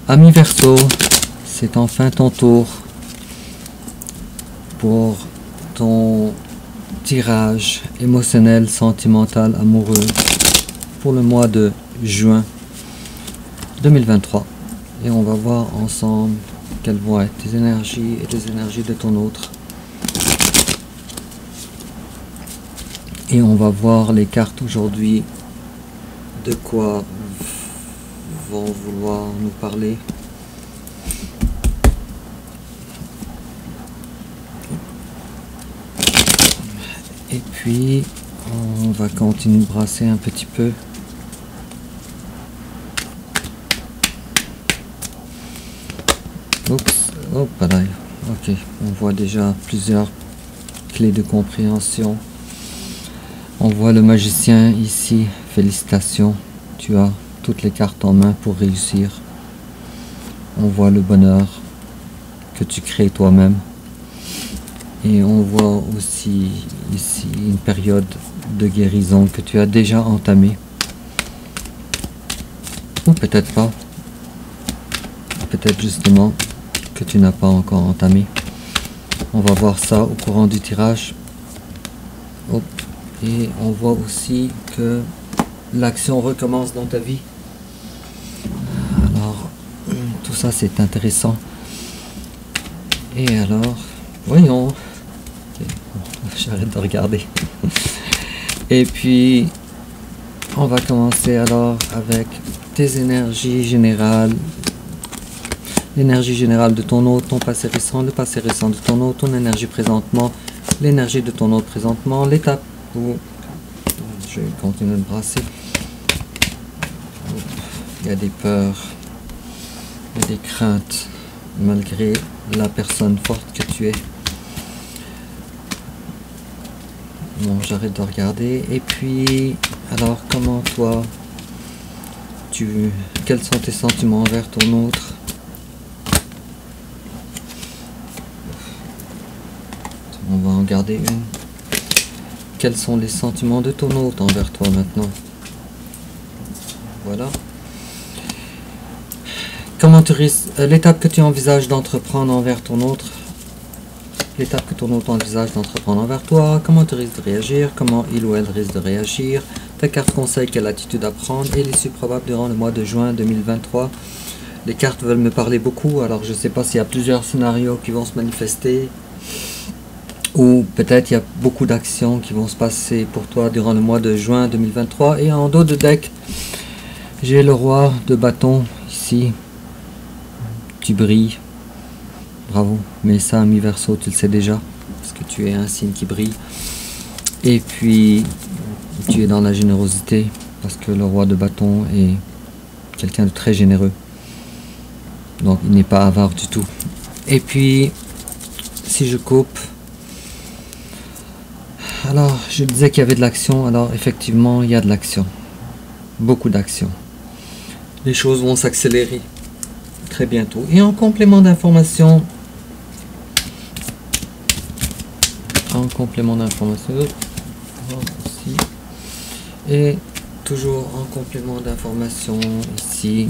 Ami Verseau, c'est enfin ton tour pour ton tirage émotionnel, sentimental, amoureux pour le mois de juin 2023. Et on va voir ensemble quelles vont être tes énergies et les énergies de ton autre. Et on va voir les cartes aujourd'hui, de quoi vont vouloir nous parler. Et puis, on va continuer de brasser un petit peu. Oups, hop là. Ok, on voit déjà plusieurs clés de compréhension. On voit le magicien ici. Félicitations, tu as toutes les cartes en main pour réussir. On voit le bonheur que tu crées toi-même. Et on voit aussi ici une période de guérison que tu as déjà entamée. Ou peut-être pas. Peut-être justement que tu n'as pas encore entamé. On va voir ça au courant du tirage. Hop. Et on voit aussi que l'action recommence dans ta vie. Alors, tout ça c'est intéressant. Et alors, voyons. Okay. J'arrête de regarder. Et puis, on va commencer alors avec tes énergies générales. L'énergie générale de ton hôte, ton passé récent, le passé récent de ton hôte, ton énergie présentement, l'énergie de ton hôte présentement, l'étape où je vais continuer de brasser. Il y a des peurs, il y a des craintes, malgré la personne forte que tu es. Bon, j'arrête de regarder. Et puis, alors, comment toi, quels sont tes sentiments envers ton autre? On va en garder une. Quels sont les sentiments de ton hôte envers toi maintenant? Voilà. Comment l'étape que tu envisages d'entreprendre envers ton autre? L'étape que ton autre envisage d'entreprendre envers toi? Comment tu risques de réagir? Comment il ou elle risque de réagir? Ta carte conseille quelle attitude à prendre? Et l'issue probable durant le mois de juin 2023. Les cartes veulent me parler beaucoup, alors je ne sais pas s'il y a plusieurs scénarios qui vont se manifester. Ou peut-être il y a beaucoup d'actions qui vont se passer pour toi durant le mois de juin 2023. Et en dos de deck, j'ai le roi de bâton ici. Tu brilles. Bravo. Mais ça, ami Verseau, tu le sais déjà. Parce que tu es un signe qui brille. Et puis, tu es dans la générosité. Parce que le roi de bâton est quelqu'un de très généreux. Donc, il n'est pas avare du tout. Et puis, si je coupe... Alors, je disais qu'il y avait de l'action. Alors, effectivement, il y a de l'action. Beaucoup d'action. Les choses vont s'accélérer très bientôt. Et en complément d'information, ici, et toujours en complément d'information ici,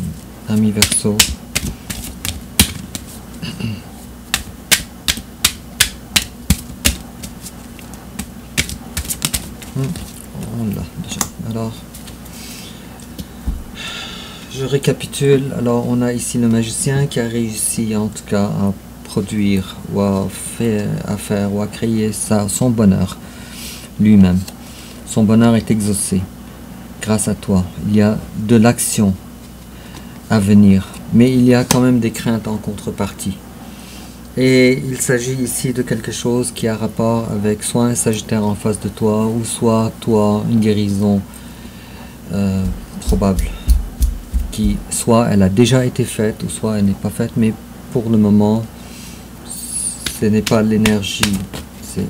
ami Verseau. On l'a déjà. Alors, je récapitule. Alors, on a ici le magicien qui a réussi en tout cas à produire ou à faire ou à créer son bonheur lui-même. Son bonheur est exaucé grâce à toi. Il y a de l'action à venir, mais il y a quand même des craintes en contrepartie. Et il s'agit ici de quelque chose qui a rapport avec soit un Sagittaire en face de toi, ou soit toi, une guérison probable. Qui soit elle a déjà été faite, ou soit elle n'est pas faite, mais pour le moment, ce n'est pas l'énergie.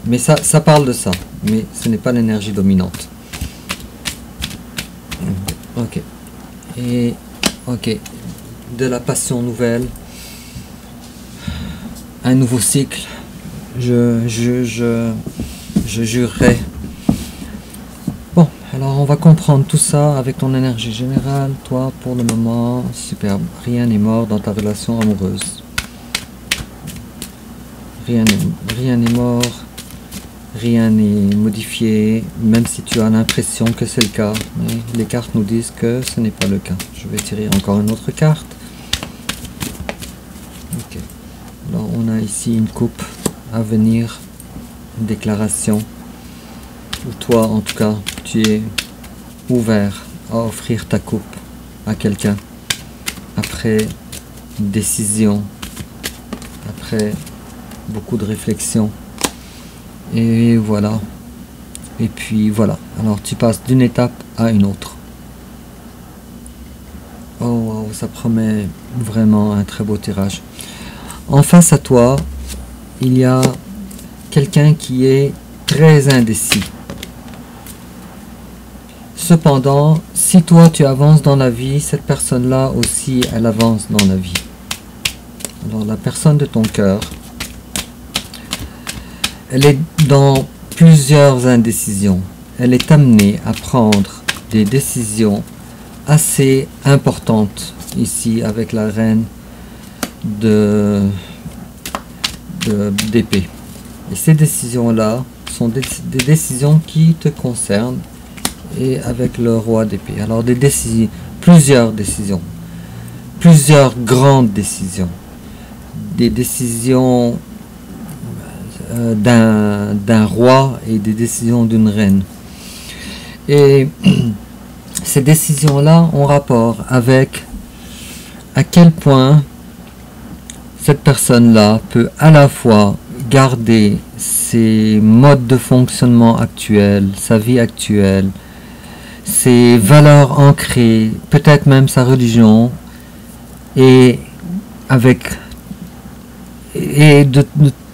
Mais ça parle de ça, mais ce n'est pas l'énergie dominante. Ok. Et ok. De la passion nouvelle. Un nouveau cycle, je jurerais. Bon, Alors on va comprendre tout ça avec ton énergie générale. Toi, pour le moment, superbe. Rien n'est mort dans ta relation amoureuse. Rien n'est mort. Rien n'est modifié, même si tu as l'impression que c'est le cas. Mais les cartes nous disent que ce n'est pas le cas. Je vais tirer encore une autre carte. Ok. Alors on a ici une coupe à venir, une déclaration. Ou toi, en tout cas, tu es ouvert à offrir ta coupe à quelqu'un. Après une décision, après beaucoup de réflexion. Et voilà. Et puis voilà. Alors tu passes d'une étape à une autre. Oh wow, ça promet vraiment un très beau tirage. En face à toi, il y a quelqu'un qui est très indécis. Cependant, si toi tu avances dans la vie, cette personne-là aussi, elle avance dans la vie. Alors la personne de ton cœur, elle est dans plusieurs indécisions. Elle est amenée à prendre des décisions assez importantes ici avec la reine d'épée. Et ces décisions-là sont des décisions qui te concernent et avec le roi d'épée. Alors plusieurs décisions, plusieurs grandes décisions, des décisions d'un roi et des décisions d'une reine. Et ces décisions-là ont rapport avec à quel point cette personne-là peut à la fois garder ses modes de fonctionnement actuels, sa vie actuelle, ses valeurs ancrées, peut-être même sa religion, et de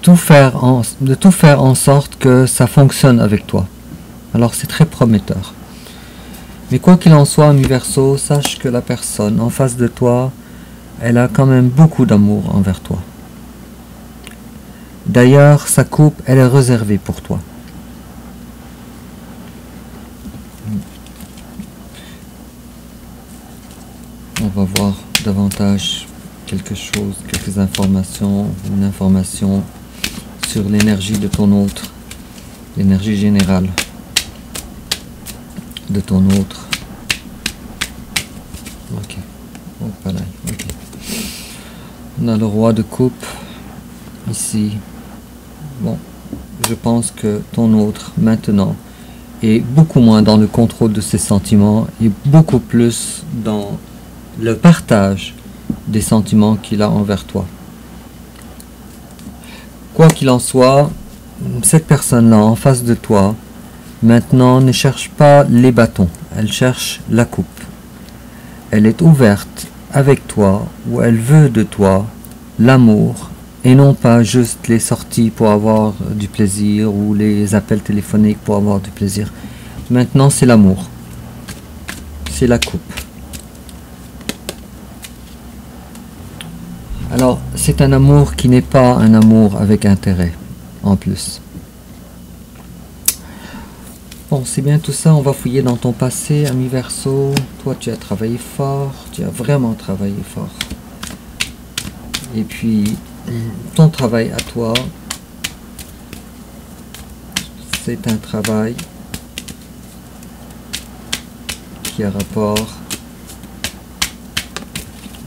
tout faire en sorte que ça fonctionne avec toi. Alors c'est très prometteur. Mais quoi qu'il en soit, ami Verseau, sache que la personne en face de toi, elle a quand même beaucoup d'amour envers toi. D'ailleurs, sa coupe, elle est réservée pour toi. On va voir davantage quelque chose, quelques informations, une information sur l'énergie de ton autre, l'énergie générale de ton autre. Ok. Oh, pas là. Ok. On a le roi de coupe ici. Bon, je pense que ton autre maintenant est beaucoup moins dans le contrôle de ses sentiments et beaucoup plus dans le partage des sentiments qu'il a envers toi. Quoi qu'il en soit, cette personne-là en face de toi, maintenant ne cherche pas les bâtons, elle cherche la coupe. Elle est ouverte avec toi, ou elle veut de toi l'amour, et non pas juste les sorties pour avoir du plaisir, ou les appels téléphoniques pour avoir du plaisir. Maintenant c'est l'amour, c'est la coupe. Alors, c'est un amour qui n'est pas un amour avec intérêt, en plus. Bon, c'est bien tout ça, on va fouiller dans ton passé, ami Verseau. Toi, tu as travaillé fort, tu as vraiment travaillé fort. Et puis, ton travail à toi, c'est un travail qui a rapport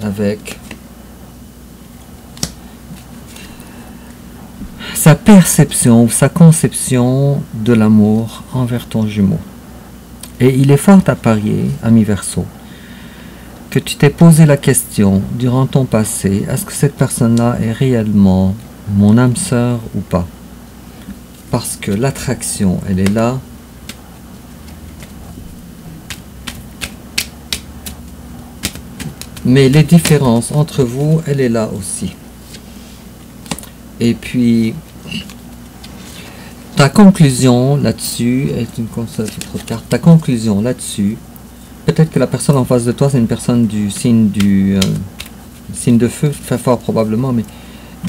avec sa perception, sa conception de l'amour envers ton jumeau. Et il est fort à parier, ami Verseau, que tu t'es posé la question durant ton passé, est-ce que cette personne-là est réellement mon âme sœur ou pas? Parce que l'attraction, elle est là. Mais les différences entre vous, elle est là aussi. Et puis, ta conclusion là-dessus est une carte. Ta conclusion là-dessus, peut-être que la personne en face de toi, c'est une personne du signe de feu, très fort probablement, mais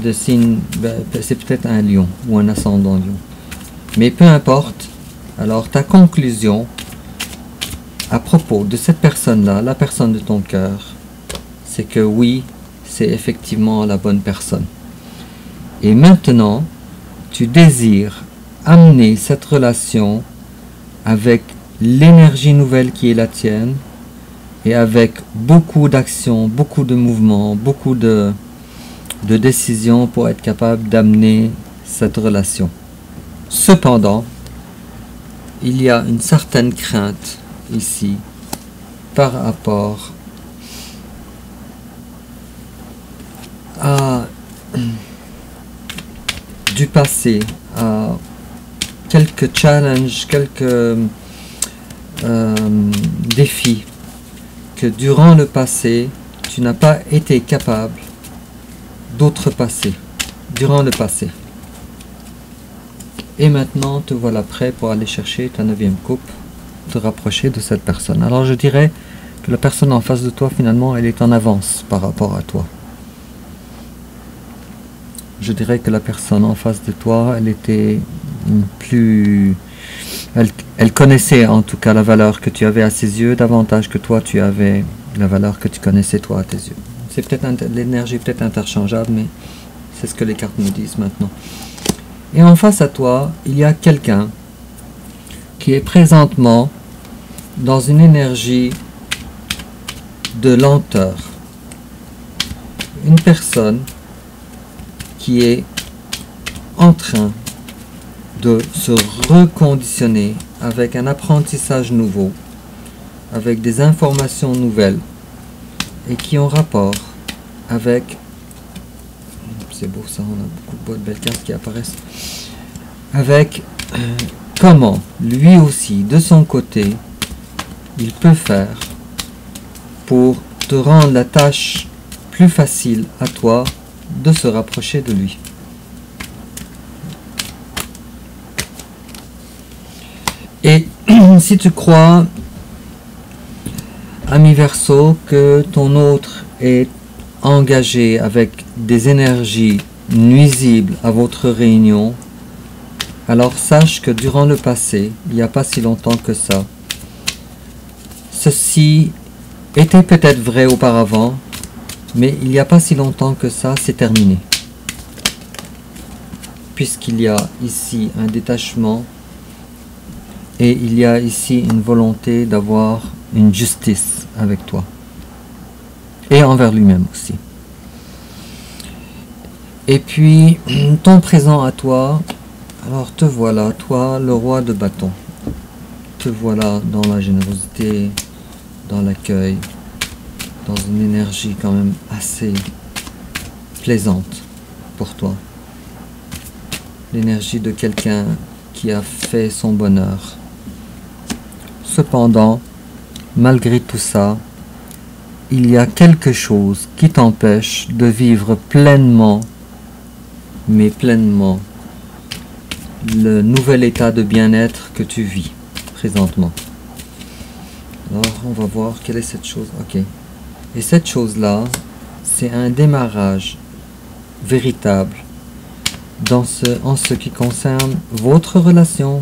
de signe, c'est peut-être un lion ou un ascendant lion. Mais peu importe. Alors ta conclusion à propos de cette personne-là, la personne de ton cœur, c'est que oui, c'est effectivement la bonne personne. Et maintenant, tu désires amener cette relation avec l'énergie nouvelle qui est la tienne et avec beaucoup d'actions, beaucoup de mouvements, beaucoup de décisions pour être capable d'amener cette relation. Cependant, il y a une certaine crainte ici par rapport à du passé, à quelques challenges, quelques défis que durant le passé, tu n'as pas été capable d'outrepasser, durant le passé. Et maintenant, te voilà prêt pour aller chercher ta 9e coupe, te rapprocher de cette personne. Alors je dirais que la personne en face de toi, finalement, elle est en avance par rapport à toi. Je dirais que la personne en face de toi, elle était plus... Elle connaissait en tout cas la valeur que tu avais à ses yeux, davantage que toi tu avais la valeur que tu connaissais toi à tes yeux. C'est peut-être l'énergie peut-être interchangeable, mais c'est ce que les cartes me disent maintenant. Et en face à toi, il y a quelqu'un qui est présentement dans une énergie de lenteur. Une personne qui est en train de se reconditionner avec un apprentissage nouveau, avec des informations nouvelles et qui ont rapport avec, c'est beau ça, on a beaucoup de belles cartes qui apparaissent, avec comment lui aussi de son côté il peut faire pour te rendre la tâche plus facile à toi de se rapprocher de lui. Et si tu crois, ami Verseau, que ton autre est engagé avec des énergies nuisibles à votre réunion, alors sache que durant le passé, il n'y a pas si longtemps que ça, ceci était peut-être vrai auparavant, mais il n'y a pas si longtemps que ça, c'est terminé. Puisqu'il y a ici un détachement et il y a ici une volonté d'avoir une justice avec toi. Et envers lui-même aussi. Et puis, ton présent à toi, alors te voilà, toi, le roi de bâton. Te voilà dans la générosité, dans l'accueil, dans une énergie quand même assez plaisante pour toi. L'énergie de quelqu'un qui a fait son bonheur. Cependant, malgré tout ça, il y a quelque chose qui t'empêche de vivre pleinement, mais pleinement, le nouvel état de bien-être que tu vis présentement. Alors, on va voir quelle est cette chose. Ok. Et cette chose-là, c'est un démarrage véritable en ce qui concerne votre relation.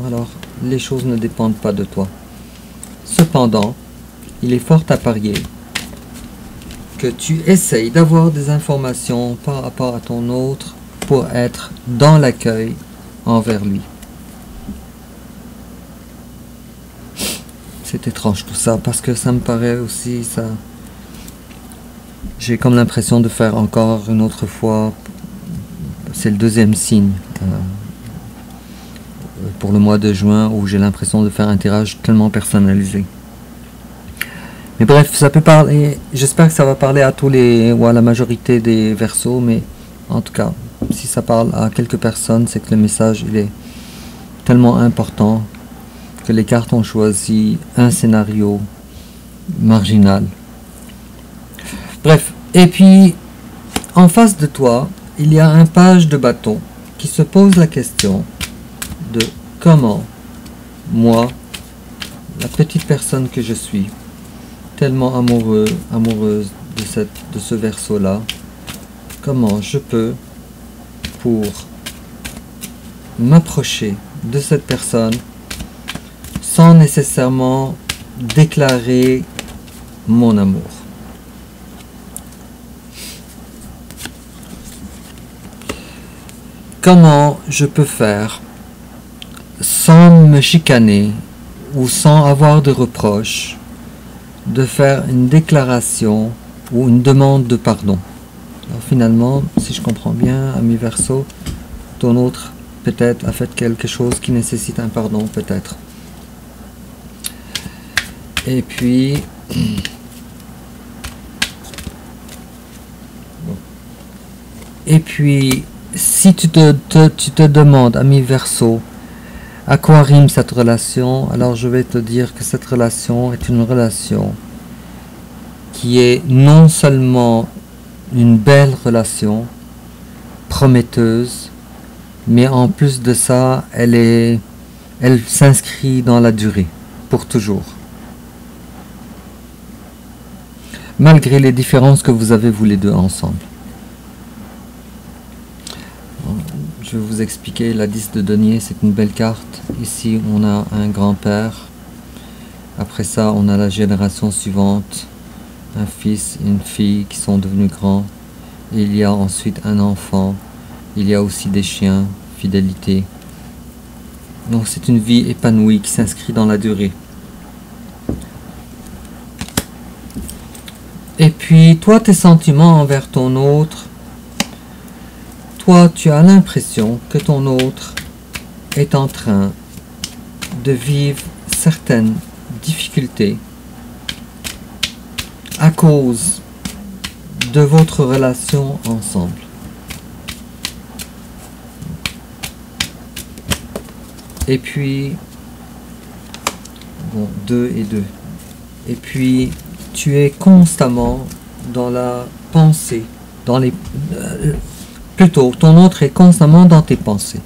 Alors, les choses ne dépendent pas de toi. Cependant, il est fort à parier que tu essayes d'avoir des informations par rapport à ton autre pour être dans l'accueil envers lui. C'est étrange tout ça, parce que ça me paraît aussi, ça... J'ai comme l'impression de faire encore une autre fois, c'est le 2e signe pour le mois de juin, où j'ai l'impression de faire un tirage tellement personnalisé. Mais bref, ça peut parler, j'espère que ça va parler à tous les, ou à la majorité des Verseaux, mais en tout cas, si ça parle à quelques personnes, c'est que le message, il est tellement important que les cartes ont choisi un scénario marginal. Bref, et puis, en face de toi, il y a un page de bâton qui se pose la question de comment, moi, la petite personne que je suis, tellement amoureuse de ce Verseau-là, comment je peux, pour m'approcher de cette personne sans nécessairement déclarer mon amour. Comment je peux faire sans me chicaner ou sans avoir de reproches de faire une déclaration ou une demande de pardon? Alors finalement, si je comprends bien, ami Verseau, ton autre peut-être a fait quelque chose qui nécessite un pardon, peut-être. Et puis, si tu te demandes, ami Verseau, à quoi rime cette relation, alors je vais te dire que cette relation est une relation qui est non seulement une belle relation, prometteuse, mais en plus de ça, elle s'inscrit dans la durée, pour toujours. Malgré les différences que vous avez vous les deux ensemble. Je vais vous expliquer, la 10 de denier, c'est une belle carte. Ici, on a un grand-père. Après ça, on a la génération suivante. Un fils et une fille qui sont devenus grands. Il y a ensuite un enfant. Il y a aussi des chiens, fidélité. Donc c'est une vie épanouie qui s'inscrit dans la durée. Et puis, toi, tes sentiments envers ton autre, toi, tu as l'impression que ton autre est en train de vivre certaines difficultés à cause de votre relation ensemble. Et puis, bon, 2 et 2. Et puis, tu es constamment dans la pensée, dans les... plutôt, ton autre est constamment dans tes pensées.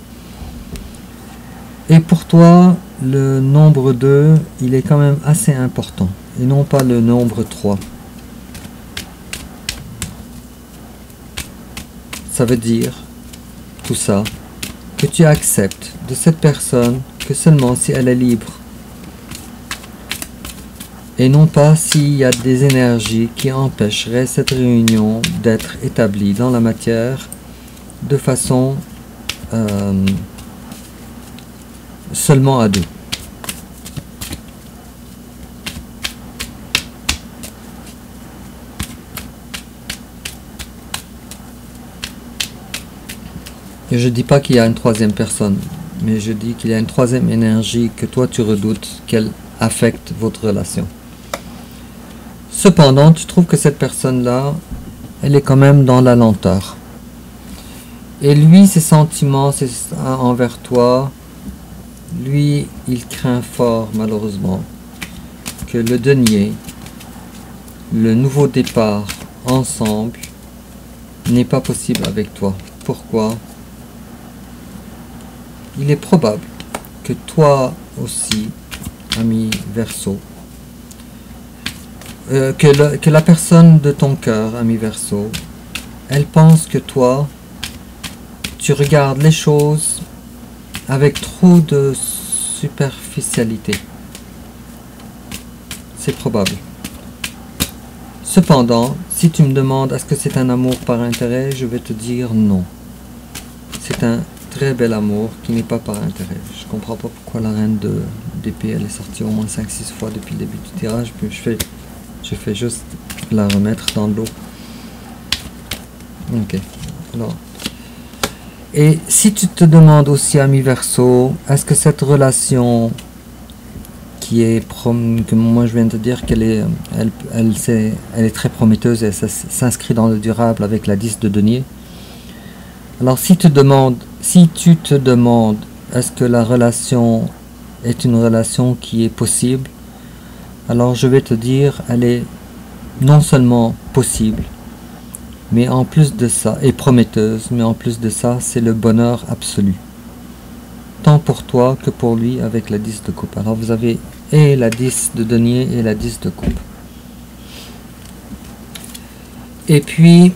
Et pour toi, le nombre 2, il est quand même assez important, et non pas le nombre 3. Ça veut dire, tout ça, que tu acceptes de cette personne que seulement si elle est libre. Et non pas s'il y a des énergies qui empêcheraient cette réunion d'être établie dans la matière de façon seulement à 2. Et je ne dis pas qu'il y a une troisième personne, mais je dis qu'il y a une troisième énergie que toi tu redoutes qu'elle affecte votre relation. Cependant, tu trouves que cette personne-là, elle est quand même dans la lenteur. Et lui, ses sentiments envers toi, lui, il craint fort, malheureusement, que le denier, le nouveau départ ensemble, n'est pas possible avec toi. Pourquoi? Il est probable que toi aussi, ami Verseau, que la personne de ton cœur, ami Verseau, elle pense que toi, tu regardes les choses avec trop de superficialité. C'est probable. Cependant, si tu me demandes est-ce que c'est un amour par intérêt, je vais te dire non. C'est un très bel amour qui n'est pas par intérêt. Je comprends pas pourquoi la reine d'épée elle est sortie au moins 5-6 fois depuis le début du tirage, puis je fais juste la remettre dans l'eau. Ok. Alors. Et si tu te demandes aussi, ami Verseau, est-ce que cette relation qui est que moi je viens de te dire qu'elle est, elle est très prometteuse et ça s'inscrit dans le durable avec la 10 de denier. Alors si tu te demandes est-ce que la relation est une relation qui est possible, alors je vais te dire elle est non seulement possible, mais en plus de ça, et prometteuse, mais en plus de ça, c'est le bonheur absolu. Tant pour toi que pour lui avec la 10 de coupe. Alors vous avez et la 10 de denier et la 10 de coupe. Et puis,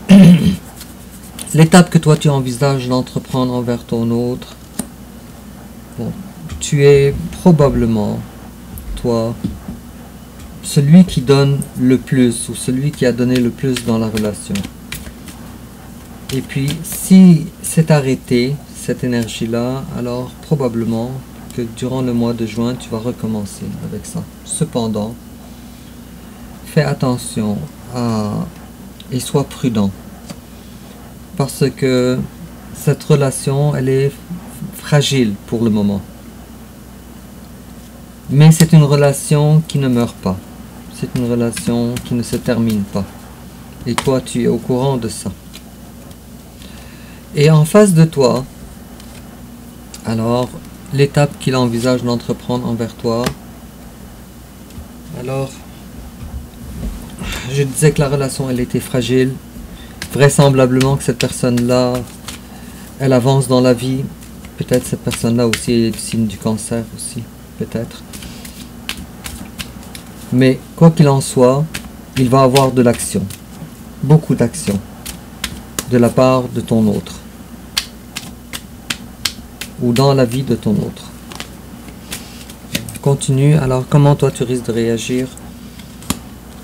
l'étape que toi tu envisages d'entreprendre envers ton autre, bon, tu es probablement, toi, celui qui donne le plus ou celui qui a donné le plus dans la relation. Et puis, si c'est arrêté, cette énergie-là, alors probablement que durant le mois de juin, tu vas recommencer avec ça. Cependant, fais attention et sois prudent. Parce que cette relation, elle est fragile pour le moment. Mais c'est une relation qui ne meurt pas. C'est une relation qui ne se termine pas. Et toi, tu es au courant de ça. Et en face de toi, alors, l'étape qu'il envisage d'entreprendre envers toi, alors, je disais que la relation, elle était fragile. Vraisemblablement que cette personne-là, elle avance dans la vie. Peut-être cette personne-là aussi est le signe du cancer aussi, peut-être. Mais quoi qu'il en soit, il va avoir de l'action. Beaucoup d'action. De la part de ton autre. Ou dans la vie de ton autre. Continue. Alors, comment toi tu risques de réagir?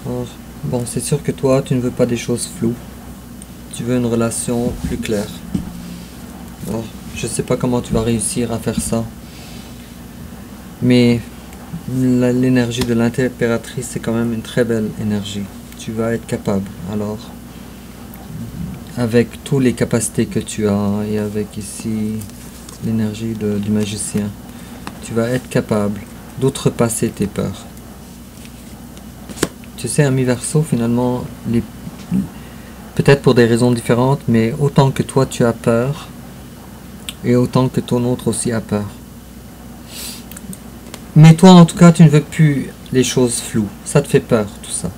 Alors, bon, c'est sûr que toi, tu ne veux pas des choses floues. Tu veux une relation plus claire. Alors, je ne sais pas comment tu vas réussir à faire ça. Mais l'énergie de l'impératrice, c'est quand même une très belle énergie. Tu vas être capable. Alors, avec toutes les capacités que tu as, et avec ici l'énergie du magicien, tu vas être capable d'outrepasser tes peurs. Tu sais, ami Verseau, finalement, peut-être pour des raisons différentes, mais autant que toi tu as peur, et autant que ton autre aussi a peur. Mais toi, en tout cas, tu ne veux plus les choses floues. Ça te fait peur, tout ça.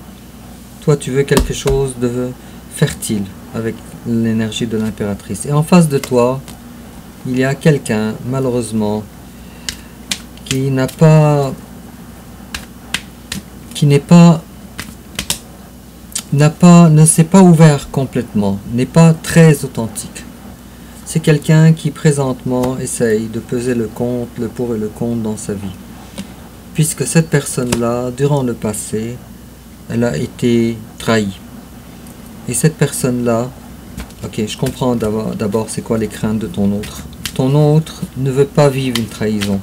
Toi, tu veux quelque chose de fertile, avec l'énergie de l'impératrice. Et en face de toi, il y a quelqu'un, malheureusement, qui ne s'est pas ouvert complètement, n'est pas très authentique. C'est quelqu'un qui présentement essaye de peser le pour et le contre dans sa vie. Puisque cette personne-là, durant le passé, elle a été trahie. Et cette personne-là, ok, je comprends d'abord c'est quoi les craintes de ton autre. Ton autre ne veut pas vivre une trahison.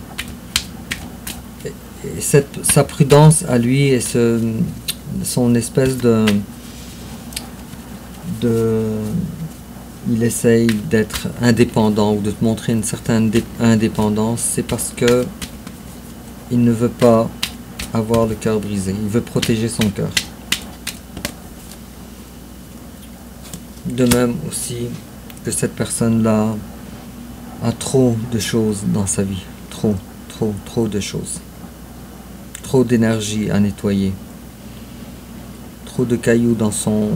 Et sa prudence à lui et son espèce il essaye d'être indépendant ou de te montrer une certaine indépendance, c'est parce que il ne veut pas avoir le cœur brisé, il veut protéger son cœur. De même aussi que cette personne-là a trop de choses dans sa vie, trop de choses, trop d'énergie à nettoyer, trop de cailloux dans son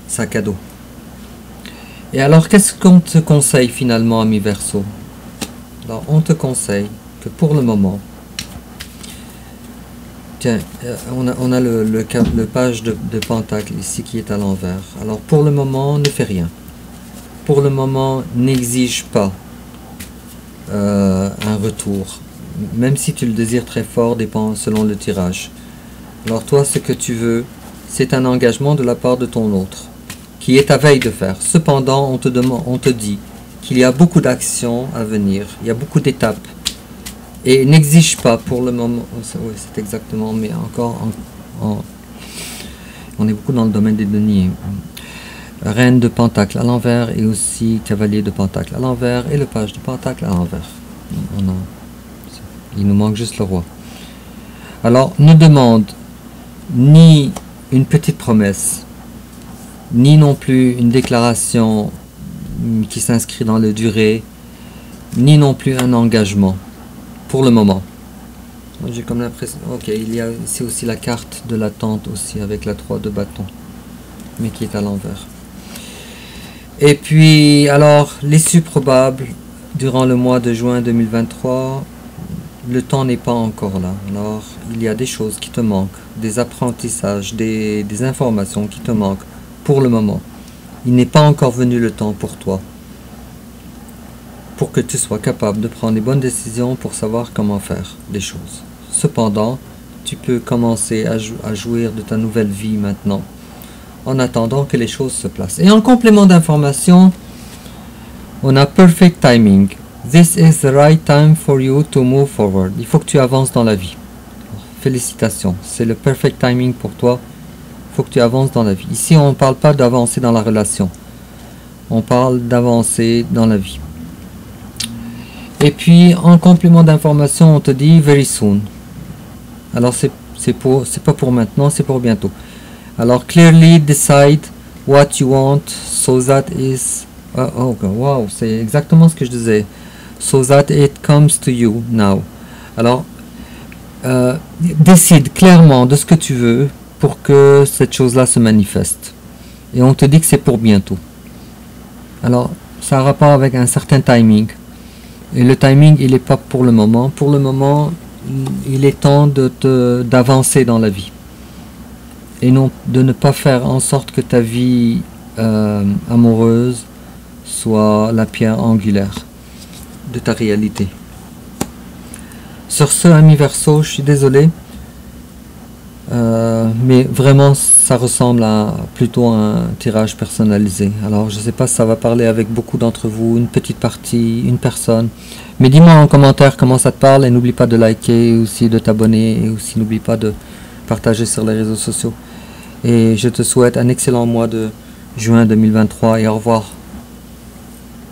sac à dos. Et alors, qu'est-ce qu'on te conseille finalement, ami Verseau? Alors, on te conseille que pour le moment, tiens, on a le page de Pentacle ici qui est à l'envers. Alors, pour le moment, ne fais rien. Pour le moment, n'exige pas un retour. Même si tu le désires très fort, dépend selon le tirage. Alors, toi, ce que tu veux, c'est un engagement de la part de ton autre, qui est à veille de faire. Cependant, on te dit qu'il y a beaucoup d'actions à venir, il y a beaucoup d'étapes. Et n'exige pas pour le moment, oui, c'est exactement, mais encore, on est beaucoup dans le domaine des deniers. Reine de Pentacle à l'envers et aussi Cavalier de Pentacle à l'envers et le Page de Pentacle à l'envers. Il nous manque juste le Roi. Alors, ne demande ni une petite promesse, ni non plus une déclaration qui s'inscrit dans la durée, ni non plus un engagement, pour le moment. J'ai comme l'impression... Ok, il y a ici aussi la carte de l'attente aussi, avec la 3 de bâton, mais qui est à l'envers. Et puis, alors, l'issue probable, durant le mois de juin 2023, le temps n'est pas encore là. Alors, il y a des choses qui te manquent, des apprentissages, des informations qui te manquent pour le moment. Il n'est pas encore venu le temps pour toi pour que tu sois capable de prendre les bonnes décisions pour savoir comment faire les choses. Cependant, tu peux commencer à jouir de ta nouvelle vie maintenant, en attendant que les choses se placent. Et en complément d'information, on a perfect timing. This is the right time for you to move forward. Il faut que tu avances dans la vie. Félicitations, c'est le perfect timing pour toi. Il faut que tu avances dans la vie. Ici, on ne parle pas d'avancer dans la relation. On parle d'avancer dans la vie. Et puis, en complément d'information, on te dit very soon. Alors, c'est pas pour maintenant, c'est pour bientôt. Alors, clearly decide what you want, so that is... Oh, wow, c'est exactement ce que je disais. So that it comes to you now. Alors, décide clairement de ce que tu veux pour que cette chose-là se manifeste. Et on te dit que c'est pour bientôt. Alors, ça a rapport avec un certain timing. Et le timing, il n'est pas pour le moment. Pour le moment, il est temps d'avancer dans la vie. Et non, de ne pas faire en sorte que ta vie amoureuse soit la pierre angulaire de ta réalité. Sur ce, ami Verseau, je suis désolé. Mais vraiment, ça ressemble plutôt à un tirage personnalisé. Alors, je ne sais pas si ça va parler avec beaucoup d'entre vous, une petite partie, une personne. Mais dis-moi en commentaire comment ça te parle et n'oublie pas de liker, aussi de t'abonner et aussi n'oublie pas de partager sur les réseaux sociaux. Et je te souhaite un excellent mois de juin 2023 et au revoir.